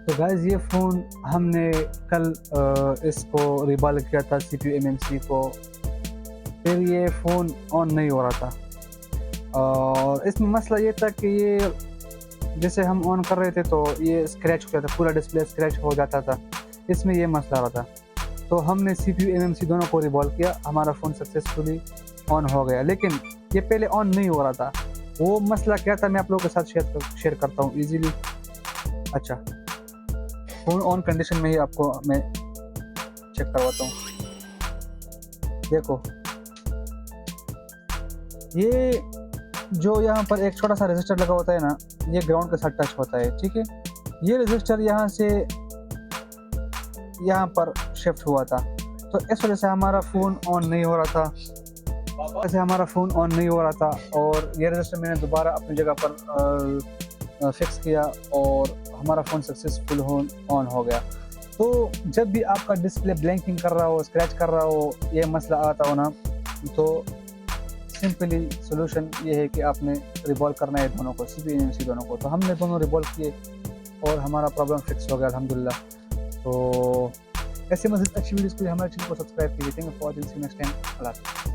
तो गाइस ये फ़ोन हमने कल इसको रिबॉल किया था CPU MMC को, फिर ये फ़ोन ऑन नहीं हो रहा था और इसमें मसला ये था कि ये जैसे हम ऑन कर रहे थे तो ये स्क्रैच हो जाता, पूरा डिस्प्ले स्क्रैच हो जाता था, इसमें ये मसला आ रहा था। तो हमने CPU MMC दोनों को रिवॉल्व किया, हमारा फ़ोन सक्सेसफुली ऑन हो गया। लेकिन ये पहले ऑन नहीं हो रहा था, वो मसला क्या था मैं आप लोगों के साथ शेयर करता हूँ ईज़िली। अच्छा, फ़ोन ऑन कंडीशन में ही आपको मैं चेक करवाता हूँ। देखो, ये जो यहाँ पर एक छोटा सा रजिस्टर लगा होता है ना, ये ग्राउंड के साथ टच होता है, ठीक है। ये रजिस्टर यहाँ से यहाँ पर शिफ्ट हुआ था, तो इस वजह से हमारा फ़ोन ऑन नहीं हो रहा था, और ये रजिस्टर मैंने दोबारा अपनी जगह पर फिक्स किया और हमारा फ़ोन सक्सेसफुल ऑन हो गया। तो जब भी आपका डिस्प्ले ब्लैंकिंग कर रहा हो, स्क्रैच कर रहा हो, ये मसला आता हो ना, तो सिंपली सॉल्यूशन ये है कि आपने रिवॉल्व करना है दोनों को, CPU MMC दोनों को। तो हमने दोनों रिवॉल्व किए और हमारा प्रॉब्लम फिक्स हो गया अल्हम्दुलिल्लाह। तो ऐसे मज़ीद अच्छी वीडियोज़ के लिए हमारे चैनल को सब्सक्राइब कीजिए। Thank you for watching, see you next time. अल्लाह हाफ़िज़।